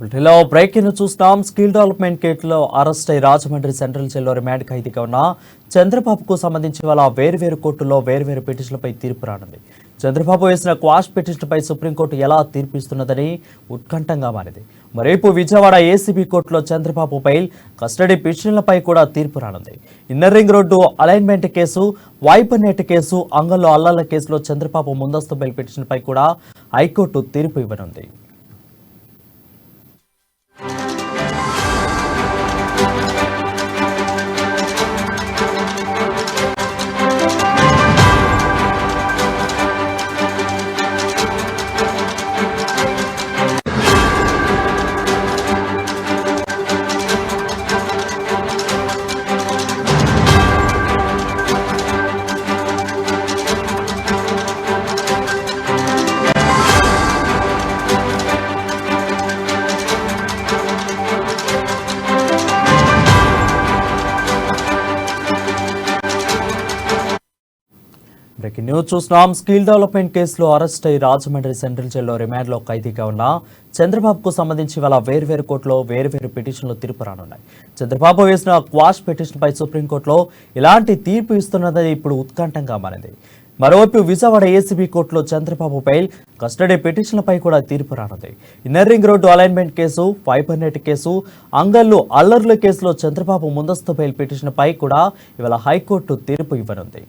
వీటిలో బ్రేకింగ్ చూస్తున్నాం. Skill development కేసులో అరెస్ట్ అయి రాజమండ్రి సెంట్రల్ జైల్లో రిమాండ్ ఖైదీగా ఉన్న చంద్రబాబుకు సంబంధించి వాళ్ళ వేర్వేరు కోర్టుల్లో వేర్వేరు పిటిషన్లపై తీర్పు రానుంది. చంద్రబాబు వేసిన క్వాష్ పిటిషన్పై సుప్రీంకోర్టు ఎలా తీర్పు ఇస్తున్నదని ఉత్కంఠంగా మారింది. మరోవైపు విజయవాడ ఏసీబీ కోర్టులో చంద్రబాబు బెయిల్, కస్టడీ పిటిషన్లపై కూడా తీర్పు రానుంది. Inner ring road alignment case, fibre net case, అంగల్లో అల్లాల కేసులో చంద్రబాబు ముందస్తు బెయిల్ పిటిషన్పై కూడా హైకోర్టు తీర్పు ఇవ్వనుంది. బ్రేకింగ్ న్యూస్ చూస్తున్నాం. స్కిల్ డెవలప్మెంట్ కేసులో అరెస్ట్ అయి రాజమండ్రి సెంట్రల్ జైల్లో రిమాండ్లో ఖైదీగా ఉన్న చంద్రబాబుకు సంబంధించి వాళ్ళ వేర్వేరు కోర్టులో వేర్వేరు పిటిషన్లు తీర్పు రానున్నాయి. చంద్రబాబు వేసిన క్వాష్ పిటిషన్పై సుప్రీంకోర్టులో ఇలాంటి తీర్పు ఇస్తున్నది ఇప్పుడు ఉత్కంఠంగా మారింది. మరోవైపు విజయవాడ ఏసీబీ కోర్టులో చంద్రబాబు బెయిల్, కస్టడీ పిటిషన్లపై కూడా తీర్పు రానుంది. Inner ring road alignment case, fibre net case, Angallu అల్లర్ల కేసులో చంద్రబాబు ముందస్తు బెయిల్ పిటిషన్పై కూడా ఇవాళ హైకోర్టు తీర్పు ఇవ్వనుంది.